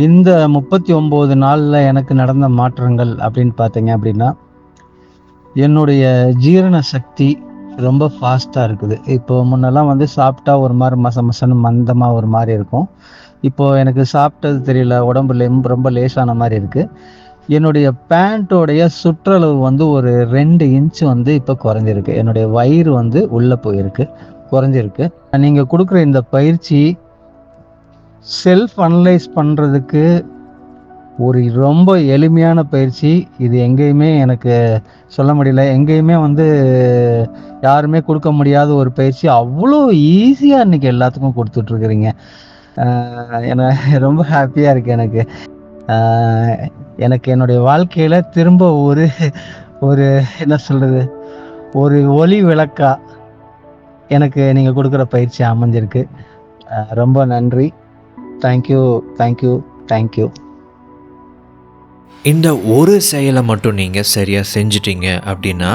இந்த 39 நாள்ல எனக்கு நடந்த மாற்றங்கள் அப்படின்னு பார்த்தீங்க அப்படின்னா, என்னுடைய ஜீரண சக்தி ரொம்ப ஃபாஸ்ட்டா இருக்குது. இப்போ முன்னெல்லாம் வந்து சாப்பிட்டா ஒரு மாரி மசன்னு மந்தமா ஒரு மாரி இருக்கும். இப்போ எனக்கு சாப்பிட்டது தெரியல. உடம்பு ரொம்ப லேசான மாரி இருக்கு. என்னுடைய பேண்டோடைய சுற்றளவு வந்து ஒரு 2 இன்ச் வந்து இப்ப குறைஞ்சிருக்கு. என்னுடைய வயிறு வந்து உள்ள போயிருக்கு. குறைஞ்சிருக்கு. நீங்க குடுக்குற இந்த பயிற்சி செல்ஃப் அனலைஸ் பண்றதுக்கு ஒரு ரொம்ப எளிமையான பயிற்சி. இது எங்கேயுமே எனக்கு சொல்ல முடியல. எங்கேயுமே வந்து யாருமே குடுக்க முடியாத ஒரு பயிற்சி. அவ்ளோ ஈஸியா இன்னைக்கு எல்லாத்துக்கும் குடுத்துட்ருக்கிறீங்க. ரொம்ப ஹேப்பியா இருக்கு எனக்கு. அ எனக்கு என்னுடைய வாழ்க்கையில திரும்ப ஒரு ஒரு என்ன சொல்றது? ஒரு ஒளி விளக்கா எனக்கு நீங்க குடுக்குற பயிற்சி அமைஞ்சிருக்கு. ரொம்ப நன்றி. Thank you, thank you, thank you. இந்த ஒரு செயலை மட்டும் நீங்கள் சரியாக செஞ்சிட்டீங்க அப்படின்னா,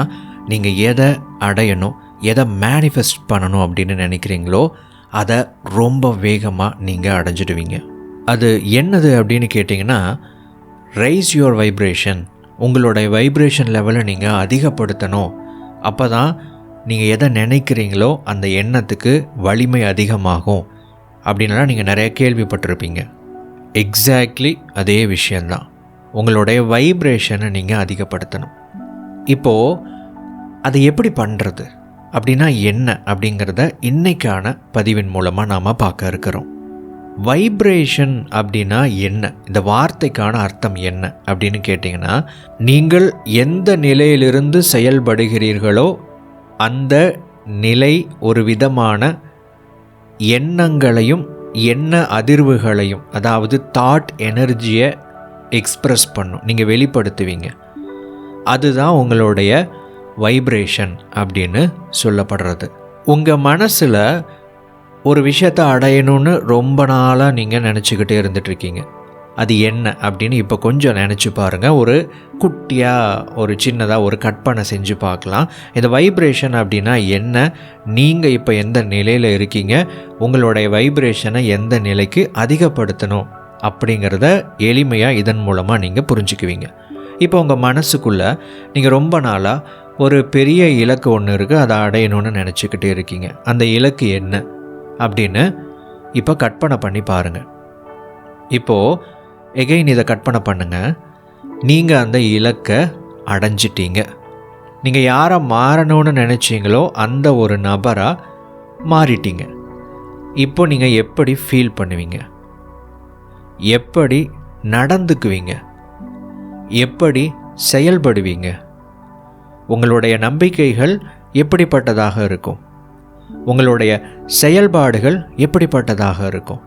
நீங்கள் எதை அடையணும், எதை மேனிஃபெஸ்ட் பண்ணணும் அப்படின்னு நினைக்கிறீங்களோ அதை ரொம்ப வேகமாக நீங்கள் அடைஞ்சிடுவீங்க. அது என்னது அப்படின்னு கேட்டிங்கன்னா, ரைஸ் யுவர் வைப்ரேஷன். உங்களுடைய வைப்ரேஷன் லெவலை நீங்கள் அதிகப்படுத்தணும். அப்போ தான் நீங்கள் எதை நினைக்கிறீங்களோ அந்த எண்ணத்துக்கு வலிமை அதிகமாகும் அப்படின்லாம் நீங்கள் நிறைய கேள்விப்பட்டிருப்பீங்க. எக்ஸாக்ட்லி அதே விஷயந்தான். உங்களுடைய வைப்ரேஷனை நீங்கள் அதிகப்படுத்தணும். இப்போது அதை எப்படி பண்ணுறது அப்படின்னா என்ன அப்படிங்கிறத இன்றைக்கான பதிவின் மூலமாக நாம் பார்க்க இருக்கிறோம். வைப்ரேஷன் அப்படின்னா என்ன, இந்த வார்த்தைக்கான அர்த்தம் என்ன அப்படின்னு கேட்டிங்கன்னா, நீங்கள் எந்த நிலையிலிருந்து செயல்படுகிறீர்களோ அந்த நிலை ஒரு விதமான எண்ணங்களையும் எண்ண அதிர்வுகளையும், அதாவது தாட் எனர்ஜியை எக்ஸ்ப்ரெஸ் பண்ணும், நீங்கள் வெளிப்படுத்துவீங்க. அதுதான் உங்களுடைய வைப்ரேஷன் அப்படின்னு சொல்லப்படுறது. உங்கள் மனசில் ஒரு விஷயத்தை அடையணும்னு ரொம்ப நாளாக நீங்கள் நினச்சிக்கிட்டே இருந்துகிட்ருக்கீங்க. அது என்ன அப்படின்னு இப்போ கொஞ்சம் நினச்சி பாருங்கள். ஒரு குட்டியாக ஒரு சின்னதாக ஒரு கற்பனை செஞ்சு பார்க்கலாம். இந்த வைப்ரேஷன் அப்படின்னா என்ன, நீங்கள் இப்போ எந்த நிலையில் இருக்கீங்க, உங்களுடைய வைப்ரேஷனை எந்த நிலைக்கு அதிகப்படுத்தணும் அப்படிங்கிறத எளிமையாக இதன் மூலமாக நீங்கள் புரிஞ்சுக்குவீங்க. இப்போ உங்கள் மனசுக்குள்ளே நீங்கள் ரொம்ப நாளாக ஒரு பெரிய இலக்கு ஒன்று இருக்குது, அதை அடையணும்னு நினச்சிக்கிட்டே இருக்கீங்க. அந்த இலக்கு என்ன அப்படின்னு இப்போ கற்பனை பண்ணி பாருங்கள். இப்போது எகைன் இதை கற்பனை பண்ணுங்கள். நீங்கள் அந்த இலக்கை அடைஞ்சிட்டீங்க. நீங்கள் யாரை மாறணும்னு நினச்சிங்களோ அந்த ஒரு நபராக மாறிட்டீங்க. இப்போ நீங்கள் எப்படி ஃபீல் பண்ணுவீங்க, எப்படி நடந்துக்குவீங்க, எப்படி செயல்படுவீங்க, உங்களுடைய நம்பிக்கைகள் எப்படிப்பட்டதாக இருக்கும், உங்களுடைய செயல்பாடுகள் எப்படிப்பட்டதாக இருக்கும்.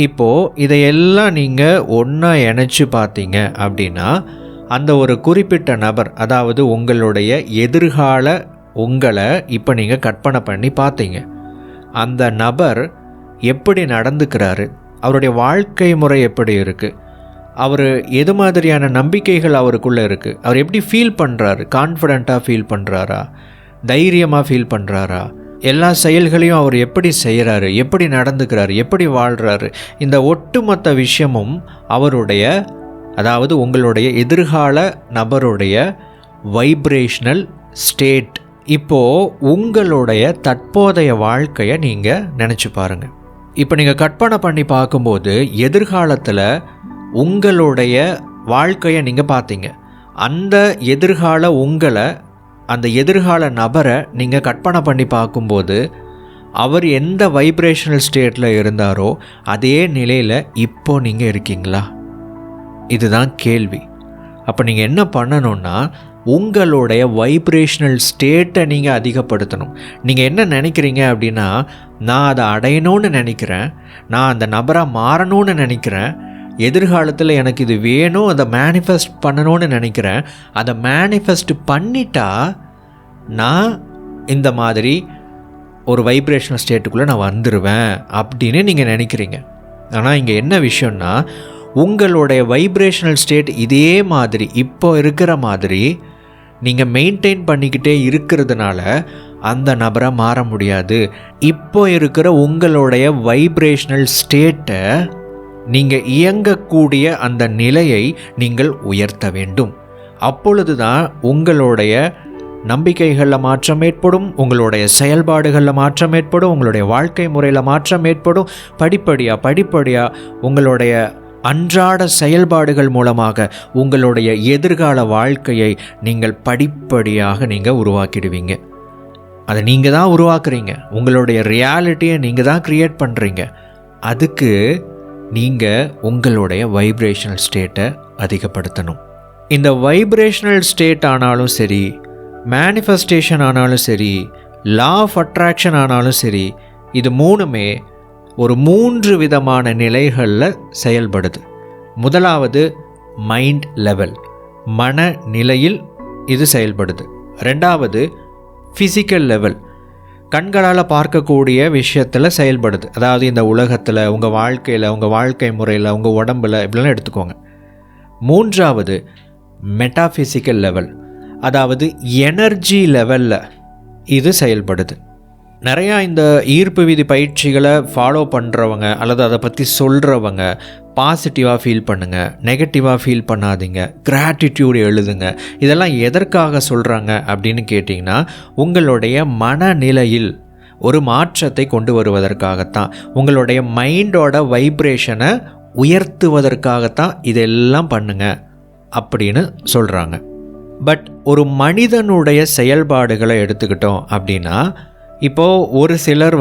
இப்போது இதையெல்லாம் நீங்கள் ஒன்றா இணைச்சி பார்த்தீங்க அப்படின்னா, அந்த ஒரு குறிப்பிட்ட நபர், அதாவது உங்களுடைய எதிர்கால உங்களை இப்போ நீங்கள் கற்பனை பண்ணி பார்த்தீங்க. அந்த நபர் எப்படி நடந்துக்கிறாரு, அவருடைய வாழ்க்கை முறை எப்படி இருக்குது, அவர் எது மாதிரியான நம்பிக்கைகள் அவருக்குள்ளே இருக்குது, அவர் எப்படி ஃபீல் பண்ணுறாரு, கான்ஃபிடெண்ட்டாக ஃபீல் பண்ணுறாரா, தைரியமாக ஃபீல் பண்ணுறாரா, எல்லா செயல்களையும் அவர் எப்படி செய்கிறாரு, எப்படி நடந்துக்கிறாரு, எப்படி வாழ்கிறாரு, இந்த ஒட்டுமொத்த விஷயமும் அவருடைய, அதாவது உங்களுடைய எதிர்கால நபருடைய வைப்ரேஷனல் ஸ்டேட். இப்போது உங்களுடைய தற்போதைய வாழ்க்கையை நீங்கள் நினச்சி பாருங்கள். இப்போ நீங்கள் கற்பனை பண்ணி பார்க்கும்போது எதிர்காலத்தில் உங்களுடைய வாழ்க்கையை நீங்கள் பார்த்தீங்க. அந்த எதிர்கால உங்களை, அந்த எதிர்கால நபரை நீங்கள் கற்பனை பண்ணி பார்க்கும்போது அவர் எந்த வைப்ரேஷனல் ஸ்டேட்டில் இருந்தாரோ அதே நிலையில் இப்போ நீங்கள் இருக்கீங்களா? இதுதான் கேள்வி. அப்போ நீங்கள் என்ன பண்ணணுன்னா, உங்களுடைய வைப்ரேஷனல் ஸ்டேட்டை நீங்கள் அதிகப்படுத்தணும். நீங்கள் என்ன நினைக்கிறீங்க அப்படின்னா, நான் அதை அடையணும்னு நினைக்கிறேன், நான் அந்த நபராக மாறணும்னு நினைக்கிறேன், எதிர்காலத்தில் எனக்கு இது வேணும், அதை மேனிஃபெஸ்ட் பண்ணணும்னு நினைக்கிறேன், அதை மேனிஃபெஸ்ட் பண்ணிட்டா நான் இந்த மாதிரி ஒரு வைப்ரேஷனல் ஸ்டேட்டுக்குள்ளே நான் வந்துடுவேன் அப்படின்னு நீங்கள் நினைக்கிறீங்க. ஆனால் இங்கே என்ன விஷயம்னா, உங்களுடைய வைப்ரேஷனல் ஸ்டேட் இதே மாதிரி இப்போ இருக்கிற மாதிரி நீங்கள் மெயின்டைன் பண்ணிக்கிட்டே இருக்கிறதுனால அந்த நபரை மாற முடியாது. இப்போ இருக்கிற உங்களுடைய வைப்ரேஷனல் ஸ்டேட்டை நீங்கள் இயங்கக்கூடிய அந்த நிலையை நீங்கள் உயர்த்த வேண்டும். அப்பொழுது தான் உங்களுடைய நம்பிக்கைகளில் மாற்றம் ஏற்படும், உங்களுடைய செயல்பாடுகளில் மாற்றம் ஏற்படும், உங்களுடைய வாழ்க்கை முறையில் மாற்றம் ஏற்படும். படிப்படியாக உங்களுடைய அன்றாட செயல்பாடுகள் மூலமாக உங்களுடைய எதிர்கால வாழ்க்கையை நீங்கள் படிப்படியாக உருவாக்கிடுவீங்க. அதை நீங்கள் தான் உருவாக்குறீங்க. உங்களுடைய ரியாலிட்டியை நீங்கள் தான் க்ரியேட் பண்ணுறீங்க. அதுக்கு நீங்கள் உங்களுடைய வைப்ரேஷனல் ஸ்டேட்டை அதிகப்படுத்தணும். இந்த வைப்ரேஷனல் ஸ்டேட் ஆனாலும் சரி, மேனிஃபெஸ்டேஷன் ஆனாலும் சரி, லா ஆஃப் அட்ராக்ஷன் ஆனாலும் சரி, இது மூணுமே ஒரு 3 விதமான நிலைகளில் செயல்படுது. முதலாவது மைண்ட் லெவல், மனநிலையில் இது செயல்படுது. ரெண்டாவது ஃபிசிக்கல் லெவல், கண்களால் பார்க்கக்கூடிய விஷயத்தில் செயல்படுது. அதாவது இந்த உலகத்தில், உங்கள் வாழ்க்கையில், உங்கள் வாழ்க்கை முறையில், உங்கள் உடம்பில் இப்படிலாம் எடுத்துக்கோங்க. மூன்றாவது மெட்டாஃபிசிக்கல் லெவல், அதாவது எனர்ஜி லெவலில் இது செயல்படுது. நிறையா இந்த ஈர்ப்பு விதி பயிற்சிகளை ஃபாலோ பண்ணுறவங்க அல்லது அதை பற்றி சொல்கிறவங்க பாசிட்டிவாக ஃபீல் பண்ணுங்கள், நெகட்டிவாக ஃபீல் பண்ணாதீங்க, கிராட்டிடியூட் எழுதுங்க. இதெல்லாம் எதற்காக சொல்கிறாங்க அப்படின்னு கேட்டிங்கன்னா, உங்களுடைய மனநிலையில் ஒரு மாற்றத்தை கொண்டு வருவதற்காகத்தான், உங்களுடைய மைண்டோட வைப்ரேஷனை உயர்த்துவதற்காகத்தான் இதெல்லாம் பண்ணுங்க அப்படின்னு சொல்கிறாங்க. பட் ஒரு மனிதனுடைய செயல்பாடுகளை எடுத்துக்கிட்டோம் அப்படின்னா, இப்போது ஒரு சிலர்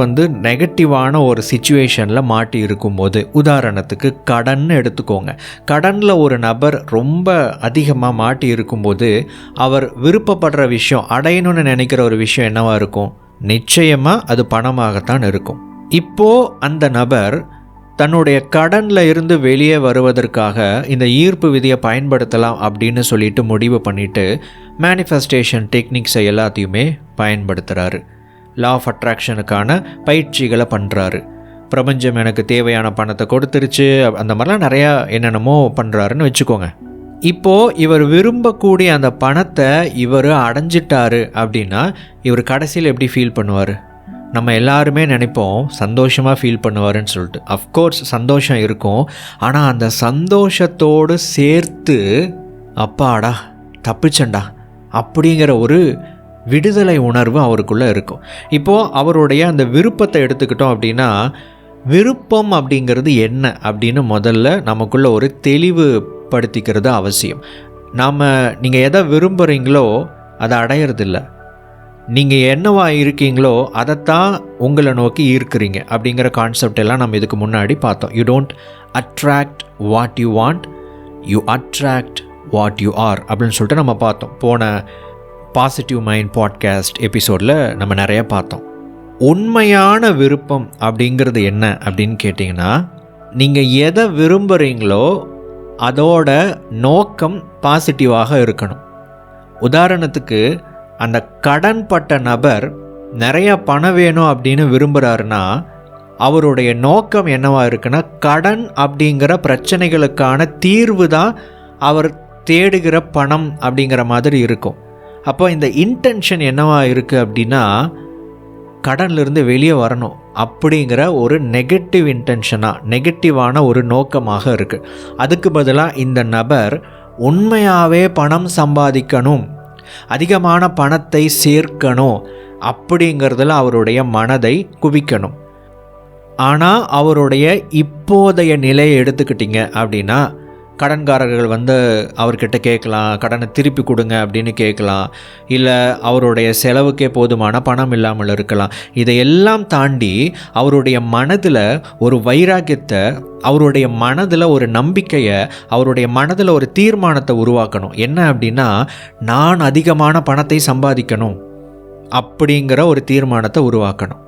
நெகட்டிவான ஒரு சிச்சுவேஷனில் மாட்டி இருக்கும்போது, உதாரணத்துக்கு கடன் எடுத்துக்கோங்க. கடனில் ஒரு நபர் ரொம்ப அதிகமாக மாட்டி இருக்கும்போது அவர் விருப்பப்படுற விஷயம், அடையணும்னு நினைக்கிற ஒரு விஷயம் என்னவாக இருக்கும்? நிச்சயமாக அது பணமாகத்தான் இருக்கும். இப்போது அந்த நபர் தன்னுடைய கடனில் இருந்து வெளியே வருவதற்காக இந்த ஈர்ப்பு விதியை பயன்படுத்தலாம் அப்படின்னு சொல்லிட்டு முடிவு பண்ணிவிட்டு மேனிஃபெஸ்டேஷன் டெக்னிக்ஸை எல்லாத்தையுமே பயன்படுத்துகிறாரு. லா ஆஃப் அட்ராக்ஷனுக்கான பயிற்சிகளை பண்ணுறாரு. பிரபஞ்சம் எனக்கு தேவையான பணத்தை கொடுத்துருச்சு, அந்த மாதிரிலாம் நிறையா என்னென்னமோ பண்ணுறாருன்னு வச்சுக்கோங்க. இப்போது இவர் விரும்பக்கூடிய அந்த பணத்தை இவர் அடைஞ்சிட்டாரு அப்படின்னா இவர் கடைசியில் எப்படி ஃபீல் பண்ணுவார்? நம்ம எல்லாருமே நினைப்போம் சந்தோஷமாக ஃபீல் பண்ணுவாருன்னு சொல்லிட்டு. அஃப்கோர்ஸ் சந்தோஷம் இருக்கும், ஆனால் அந்த சந்தோஷத்தோடு சேர்த்து அப்பாடா தப்பிச்சண்டா அப்படிங்கிற ஒரு விடுதலை உணர்வு அவருக்குள்ளே இருக்கும். இப்போது அவருடைய அந்த விருப்பத்தை எடுத்துக்கிட்டோம் அப்படின்னா, விருப்பம் அப்படிங்கிறது என்ன அப்படின்னு முதல்ல நமக்குள்ளே ஒரு தெளிவுபடுத்திக்கிறது அவசியம். நீங்கள் எதை விரும்புகிறீங்களோ அதை அடையிறதில்ல, நீங்கள் என்னவா இருக்கீங்களோ அதைத்தான் உங்களை நோக்கி ஈர்க்கிறீங்க அப்படிங்கிற கான்செப்ட் எல்லாம் நம்ம இதுக்கு முன்னாடி பார்த்தோம். You don't attract what you want, you attract what you are அப்படின்னு சொல்லிட்டு நம்ம பார்த்தோம். போன பாசிட்டிவ் மைண்ட் பாட்காஸ்ட் எபிசோடில் நம்ம நிறைய பார்த்தோம். உண்மையான விருப்பம் அப்படிங்கிறது என்ன அப்படின்னு கேட்டிங்கன்னா, நீங்கள் எதை விரும்புகிறீங்களோ அதோட நோக்கம் பாசிட்டிவாக இருக்கணும். உதாரணத்துக்கு, அந்த கடன் பட்ட நபர் நிறைய பணம் வேணும் அப்படின்னு விரும்புகிறாருன்னா அவருடைய நோக்கம் என்னவாக இருக்குன்னா, கடன் அப்படிங்கிற பிரச்சனைகளுக்கான தீர்வு தான் அவர் தேடுகிற பணம் அப்படிங்கிற மாதிரி இருக்கும். அப்போ இந்த இன்டென்ஷன் என்னவாக இருக்குது அப்படின்னா, கடன்லேருந்து வெளியே வரணும் அப்படிங்கிற ஒரு நெகட்டிவ் இன்டென்ஷனாக, நெகட்டிவான ஒரு நோக்கமாக இருக்குது. அதுக்கு பதிலாக இந்த நபர் உண்மையாகவே பணம் சம்பாதிக்கணும், அதிகமான பணத்தை சேர்க்கணும் அப்படிங்கிறதுல அவருடைய மனதை குவிக்கணும். ஆனால் அவருடைய இப்போதைய நிலையை எடுத்துக்கிட்டிங்க அப்படின்னா, கடன்காரர்கள் அவர்கிட்ட கேட்கலாம், கடனை திருப்பி கொடுங்க அப்படின்னு கேட்கலாம், இல்லை அவருடைய செலவுக்கே போதுமான பணம் இல்லாமல் இருக்கலாம். இதையெல்லாம் தாண்டி அவருடைய மனதில் ஒரு வைராக்கியத்தை, அவருடைய மனதில் ஒரு நம்பிக்கையை, அவருடைய மனதில் ஒரு தீர்மானத்தை உருவாக்கணும். என்ன அப்படின்னா, நான் அதிகமான பணத்தை சம்பாதிக்கணும் அப்படிங்கிற ஒரு தீர்மானத்தை உருவாக்கணும்.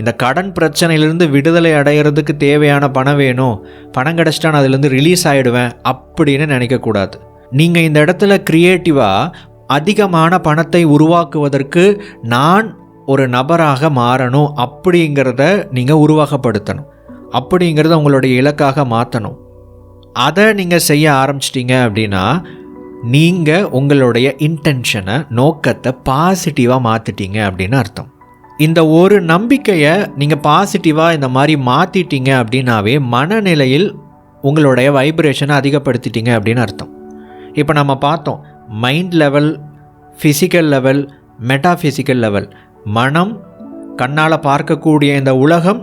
இந்த கடன் பிரச்சனையிலேருந்து விடுதலை அடைகிறதுக்கு தேவையான பணம் வேணும், பணம் கிடச்சிட்டா நான் அதுலேருந்து ரிலீஸ் ஆகிடுவேன் அப்படின்னு நினைக்கக்கூடாது. நீங்கள் இந்த இடத்துல க்ரியேட்டிவாக அதிகமான பணத்தை உருவாக்குவதற்கு நான் ஒரு நபராக மாறணும் அப்படிங்கிறத நீங்கள் உருவாக்கப்படுத்தணும். அப்படிங்கிறத உங்களுடைய இலக்காக மாற்றணும். அதை நீங்கள் செய்ய ஆரம்பிச்சிட்டிங்க அப்படின்னா நீங்கள் உங்களுடைய இன்டென்ஷனை, நோக்கத்தை பாசிட்டிவாக மாற்றிட்டீங்க அப்படின்னு அர்த்தம். இந்த ஒரு நம்பிக்கையை நீங்கள் பாசிட்டிவாக இந்த மாதிரி மாற்றிட்டீங்க அப்படின்னாவே மனநிலையில் உங்களுடைய வைப்ரேஷனை அதிகப்படுத்திட்டீங்க அப்படின்னு அர்த்தம். இப்போ நம்ம பார்த்தோம், mind level, physical level, metaphysical level. மனம், கண்ணால் பார்க்கக்கூடிய இந்த உலகம்,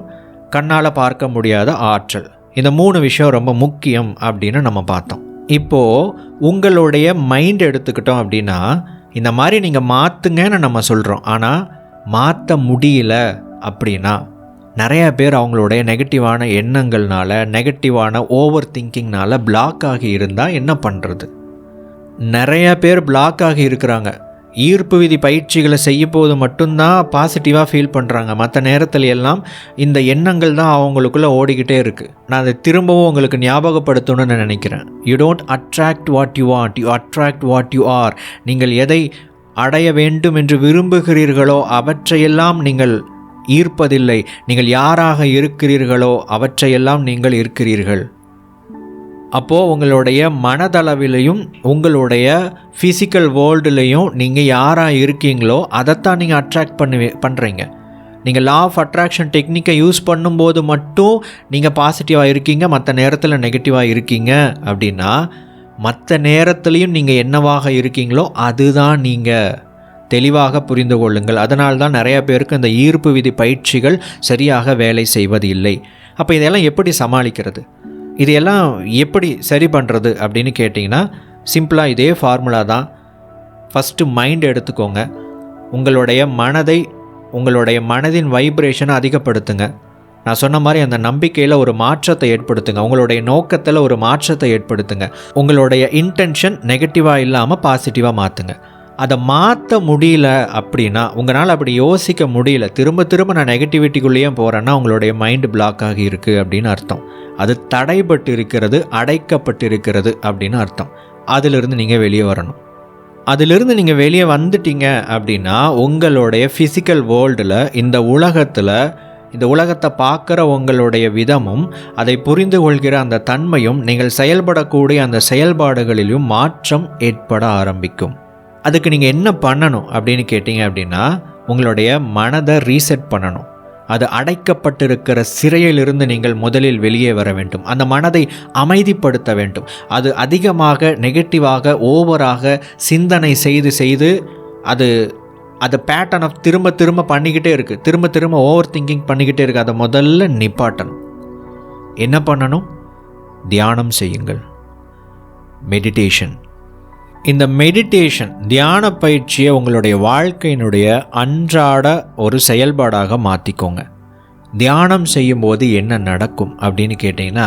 கண்ணால் பார்க்க முடியாத ஆற்றல். இந்த 3 விஷயம் ரொம்ப முக்கியம் அப்படின்னு நம்ம பார்த்தோம். இப்போது உங்களுடைய மைண்ட் எடுத்துக்கிட்டோம் அப்படின்னா, இந்த மாதிரி நீங்கள் மாற்றுங்கன்னு நம்ம சொல்கிறோம். ஆனால் மாற்ற முடியல அப்படின்னா, நிறையா பேர் அவங்களுடைய நெகட்டிவான எண்ணங்கள்னால, நெகட்டிவான ஓவர் திங்கிங்னால பிளாக் ஆகி இருந்தால் என்ன பண்ணுறது? நிறைய பேர் பிளாக் ஆகி இருக்கிறாங்க. ஈர்ப்பு விதி பயிற்சிகளை செய்யும் போது மட்டும்தான் பாசிட்டிவாக ஃபீல் பண்ணுறாங்க. மற்ற நேரத்தில் எல்லாம் இந்த எண்ணங்கள் தான் அவங்களுக்குள்ளே ஓடிக்கிட்டே இருக்குது. நான் அதை திரும்பவும் உங்களுக்கு ஞாபகப்படுத்தணும்னு நினைக்கிறேன். You don't attract what you want, you attract what you are. நீங்கள் எதை அடைய வேண்டும் என்று விரும்புகிறீர்களோ அவற்றையெல்லாம் நீங்கள் ஈர்ப்பதில்லை. நீங்கள் யாராக இருக்கிறீர்களோ அவற்றையெல்லாம் நீங்கள் இருக்கிறீர்கள். அப்போது உங்களுடைய மனதளவிலையும் உங்களுடைய ஃபிசிக்கல் வேர்ல்டுலேயும் நீங்கள் யாராக இருக்கீங்களோ அதைத்தான் நீங்கள் அட்ராக்ட் பண்ணுறீங்க. நீங்கள் லா ஆஃப் அட்ராக்ஷன் டெக்னிக்கை யூஸ் பண்ணும்போது மட்டும் நீங்கள் பாசிட்டிவாக இருக்கீங்க, மற்ற நேரத்தில் நெகட்டிவாக இருக்கீங்க அப்படின்னா, மற்ற நேரத்துலையும் நீங்கள் என்னவாக இருக்கீங்களோ அதுதான் நீங்கள். தெளிவாக புரிந்து கொள்ளுங்கள். அதனால்தான் நிறைய பேருக்கு இந்த ஈர்ப்பு விதி பயிற்சிகள் சரியாக வேலை செய்வது இல்லை. அப்போ இதெல்லாம் எப்படி சமாளிக்கிறது, இதையெல்லாம் எப்படி சரி பண்ணுறது அப்படின்னு கேட்டிங்கன்னா, சிம்பிளாக இதே ஃபார்முலா தான். ஃபஸ்ட்டு மைண்ட் எடுத்துக்கோங்க. உங்களுடைய மனதின் வைப்ரேஷனை அதிகப்படுத்துங்க. நான் சொன்ன மாதிரி அந்த நம்பிக்கையில் ஒரு மாற்றத்தை ஏற்படுத்துங்க. உங்களுடைய நோக்கத்தில் ஒரு மாற்றத்தை ஏற்படுத்துங்க. உங்களுடைய இன்டென்ஷன் நெகட்டிவாக இல்லாமல் பாசிட்டிவாக மாற்றுங்க. அதை மாற்ற முடியல அப்படின்னா, உங்களால் அப்படி யோசிக்க முடியல, திரும்ப திரும்ப நான் நெகட்டிவிட்டிக்குள்ளேயே போகிறேன்னா உங்களுடைய மைண்டு பிளாக் ஆகி இருக்குது அப்படின்னு அர்த்தம். அது தடைப்பட்டு இருக்கிறது, அடைக்கப்பட்டு இருக்கிறது அப்படின்னு அர்த்தம். அதிலிருந்து நீங்கள் வெளியே வரணும். அதிலிருந்து நீங்கள் வெளியே வந்துட்டீங்க அப்படின்னா, உங்களுடைய ஃபிசிக்கல் வேர்ல்டில், இந்த உலகத்தை பார்க்குற உங்களுடைய விதமும், அதை புரிந்து கொள்கிற அந்த தன்மையும், நீங்கள் செயல்படக்கூடிய அந்த செயல்பாடுகளிலும் மாற்றம் ஏற்பட ஆரம்பிக்கும். அதுக்கு நீங்கள் என்ன பண்ணணும் அப்படின்னு கேட்டிங்க அப்படின்னா, உங்களுடைய மனதை ரீசெட் பண்ணணும். அது அடைக்கப்பட்டிருக்கிற சிறையிலிருந்து நீங்கள் முதலில் வெளியே வர வேண்டும். அந்த மனதை அமைதிப்படுத்த வேண்டும். அது அதிகமாக நெகட்டிவாக, ஓவராக சிந்தனை செய்து அது பேட்டர்ன் ஆஃப் திரும்ப திரும்ப பண்ணிக்கிட்டே இருக்குது. திரும்ப ஓவர் திங்கிங் பண்ணிக்கிட்டே இருக்குது. அதை முதல்ல நிப்பாட்டணும். என்ன பண்ணணும்? தியானம் செய்யுங்கள். மெடிடேஷன். இந்த மெடிடேஷன், தியான பயிற்சியை உங்களுடைய வாழ்க்கையினுடைய அன்றாட ஒரு செயல்பாடாக மாற்றிக்கோங்க. தியானம் செய்யும்போது என்ன நடக்கும் அப்படின்னு கேட்டிங்கன்னா,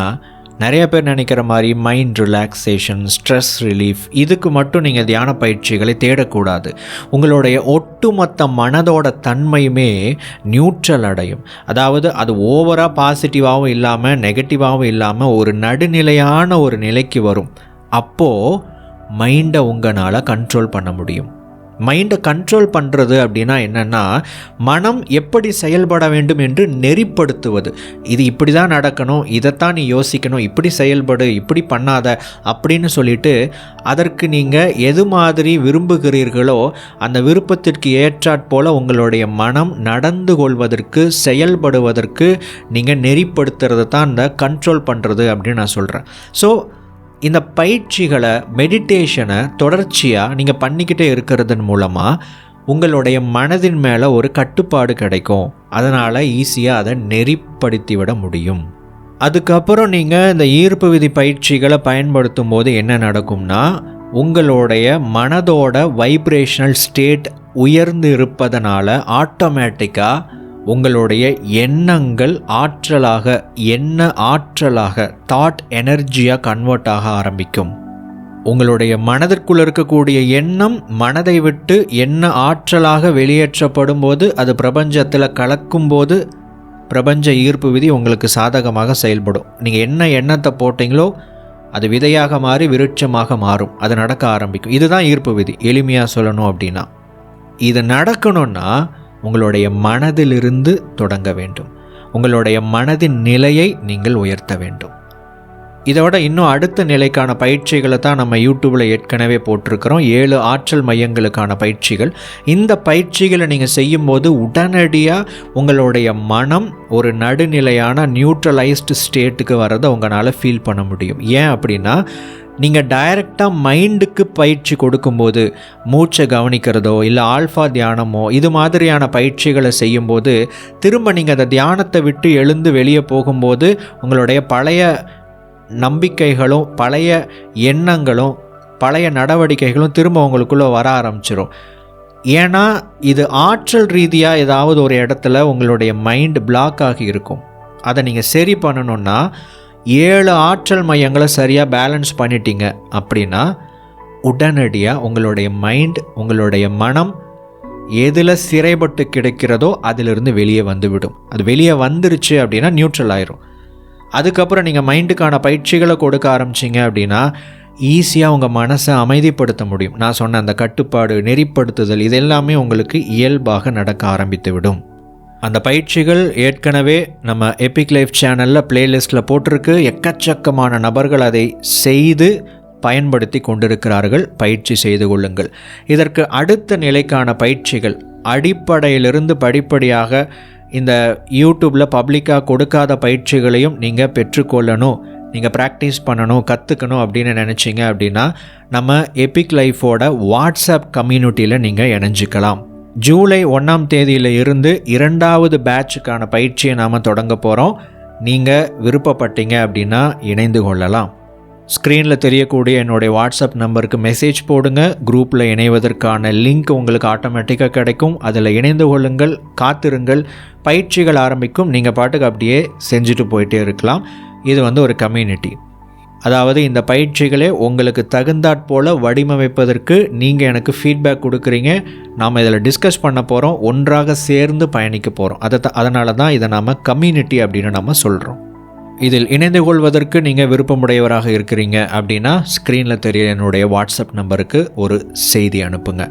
நிறைய பேர் நினைக்கிற மாதிரி மைண்ட் ரிலாக்ஸேஷன், ஸ்ட்ரெஸ் ரிலீஃப், இதுக்கு மட்டும் நீங்கள் தியான பயிற்சிகளை தேடக்கூடாது. உங்களுடைய ஒட்டுமொத்த மனதோட தன்மையுமே நியூட்ரல் அடையும். அதாவது அது ஓவராக பாசிட்டிவாகவும் இல்லாமல் நெகட்டிவாகவும் இல்லாமல் ஒரு நடுநிலையான ஒரு நிலைக்கு வரும். அப்போது மைண்டை உங்களால் கண்ட்ரோல் பண்ண முடியும். மைண்டை கண்ட்ரோல் பண்ணுறது அப்படின்னா என்னென்னா, மனம் எப்படி செயல்பட வேண்டும் என்று நெறிப்படுத்துவது. இது இப்படி தான் நடக்கணும், இதைத்தான் நீ யோசிக்கணும், இப்படி செயல்படு, இப்படி பண்ணாத அப்படின்னு சொல்லிட்டு, அதற்கு நீங்கள் எது மாதிரி விரும்புகிறீர்களோ அந்த விருப்பத்திற்கு ஏற்றாற்போல் உங்களுடைய மனம் நடந்து கொள்வதற்கு, செயல்படுவதற்கு நீங்கள் நெறிப்படுத்துறது தான் இந்த கண்ட்ரோல் பண்ணுறது அப்படின்னு நான் சொல்கிறேன். ஸோ இந்த பயிற்சிகளை, மெடிடேஷனை தொடர்ச்சியாக நீங்கள் பண்ணிக்கிட்டே இருக்கிறதன் மூலமாக உங்களுடைய மனதின் மேலே ஒரு கட்டுப்பாடு கிடைக்கும். அதனால் ஈஸியாக அதை நெறிப்படுத்தி விட முடியும். அதுக்கப்புறம் நீங்கள் இந்த ஈர்ப்பு விதி பயிற்சிகளை பயன்படுத்தும் போது என்ன நடக்கும்னா, உங்களுடைய மனதோட வைப்ரேஷனல் ஸ்டேட் உயர்ந்து இருப்பதனால ஆட்டோமேட்டிக்காக உங்களுடைய எண்ணங்கள் ஆற்றலாக தாட் எனர்ஜியாக கன்வெர்ட் ஆக ஆரம்பிக்கும். உங்களுடைய மனதிற்குள் இருக்கக்கூடிய எண்ணம் மனதை விட்டு என்ன ஆற்றலாக வெளியேற்றப்படும் போது, அது பிரபஞ்சத்தில் கலக்கும்போது பிரபஞ்ச ஈர்ப்பு விதி உங்களுக்கு சாதகமாக செயல்படும். நீங்கள் என்ன எண்ணத்தை போட்டிங்களோ அது விதையாக மாறி விருட்சமாக மாறும். அது நடக்க ஆரம்பிக்கும். இதுதான் ஈர்ப்பு விதி, எளிமையாக சொல்லணும் அப்படின்னா. இது நடக்கணும்னா உங்களுடைய மனதிலிருந்து தொடங்க வேண்டும். உங்களுடைய மனதின் நிலையை நீங்கள் உயர்த்த வேண்டும். இதோட இன்னும் அடுத்த நிலைக்கான பயிற்சிகளை தான் நம்ம யூடியூப்பில் ஏற்கனவே போட்டிருக்கிறோம். 7 ஆற்றல் மையங்களுக்கான பயிற்சிகள். இந்த பயிற்சிகளை நீங்கள் செய்யும்போது உடனடியாக உங்களுடைய மனம் ஒரு நடுநிலையான நியூட்ரலைஸ்டு ஸ்டேட்டுக்கு வரதை உங்களால் ஃபீல் பண்ண முடியும். ஏன் அப்படின்னா, நீங்கள் டைரெக்டாக மைண்டுக்கு பயிற்சி கொடுக்கும்போது, மூச்சை கவனிக்கிறதோ இல்லை ஆல்ஃபா தியானமோ இது மாதிரியான பயிற்சிகளை செய்யும்போது, திரும்ப நீங்கள் அந்த தியானத்தை விட்டு எழுந்து வெளியே போகும்போது உங்களுடைய பழைய நம்பிக்கைகளும் பழைய எண்ணங்களும் பழைய நடவடிக்கைகளும் திரும்ப உங்களுக்குள்ளே வர ஆரம்பிச்சிடும். ஏன்னா இது ஆற்றல் ரீதியாக ஏதாவது ஒரு இடத்துல உங்களுடைய மைண்ட் பிளாக் ஆகி இருக்கும். அதை நீங்கள் சரி பண்ணணுன்னா 7 ஆற்றல் மையங்களை சரியாக பேலன்ஸ் பண்ணிட்டீங்க அப்படின்னா உடனடியாக உங்களுடைய மைண்ட், உங்களுடைய மனம் எதில் சிறைப்பட்டு கிடைக்கிறதோ அதிலிருந்து வெளியே வந்துவிடும். அது வெளியே வந்துருச்சு அப்படின்னா நியூட்ரல் ஆயிரும். அதுக்கப்புறம் நீங்கள் மைண்டுக்கான பயிற்சிகளை கொடுக்க ஆரம்பிச்சிங்க அப்படின்னா ஈஸியாக உங்கள் மனசை அமைதிப்படுத்த முடியும். நான் சொன்ன அந்த கட்டுப்பாடு, நெறிப்படுத்துதல் இது எல்லாமே உங்களுக்கு இயல்பாக நடக்க ஆரம்பித்து விடும். அந்த பயிற்சிகள் ஏற்கனவே நம்ம எபிக் லைஃப் சேனலில் பிளேலிஸ்ட்டில் போட்டிருக்கு. எக்கச்சக்கமான நபர்கள் அதை செய்து பயன்படுத்தி கொண்டிருக்கிறார்கள். பயிற்சி செய்து கொள்ளுங்கள். இதற்கு அடுத்த நிலைக்கான பயிற்சிகள் அடிப்படையிலிருந்து படிப்படியாக இந்த யூடியூப்பில் பப்ளிக்காக கொடுக்காத பயிற்சிகளையும் நீங்கள் பெற்றுக்கொள்ளணும், நீங்கள் ப்ராக்டிஸ் பண்ணணும், கற்றுக்கணும் அப்படின்னு நினச்சிங்க அப்படின்னா நம்ம எபிக் லைஃபோட வாட்ஸ்அப் கம்யூனிட்டியில் நீங்கள் இணைஞ்சிக்கலாம். ஜூலை 1ஆம் தேதியில் இருந்து 2வது பேட்சுக்கான பயிற்சியை நாம் தொடங்க போகிறோம். நீங்கள் விருப்பப்பட்டீங்க அப்படின்னா இணைந்து கொள்ளலாம். ஸ்க்ரீனில் தெரியக்கூடிய என்னுடைய வாட்ஸ்அப் நம்பருக்கு மெசேஜ் போடுங்க. குரூப்பில் இணைவதற்கான லிங்க் உங்களுக்கு ஆட்டோமேட்டிக்காக கிடைக்கும். அதில் இணைந்து கொள்ளுங்கள், காத்திருங்கள். பயிற்சிகள் ஆரம்பிக்கும். நீங்கள் பாட்டுக்கு அப்படியே செஞ்சுட்டு போயிட்டே இருக்கலாம். இது ஒரு கம்யூனிட்டி. அதாவது இந்த பயிற்சிகளே உங்களுக்கு தகுந்தாற் போல் வடிவமைப்பதற்கு நீங்கள் எனக்கு ஃபீட்பேக் கொடுக்குறீங்க. நாம் இதில் டிஸ்கஸ் பண்ண போகிறோம், ஒன்றாக சேர்ந்து பயணிக்க போகிறோம். அதனால தான் இதை நாம் கம்யூனிட்டி அப்படின்னு நம்ம சொல்கிறோம். இதில் இணைந்து கொள்வதற்கு நீங்கள் விருப்பமுடையவராக இருக்கிறீங்க அப்படின்னா ஸ்க்ரீனில் தெரிய என்னுடைய வாட்ஸ்அப் நம்பருக்கு ஒரு செய்தி அனுப்புங்க.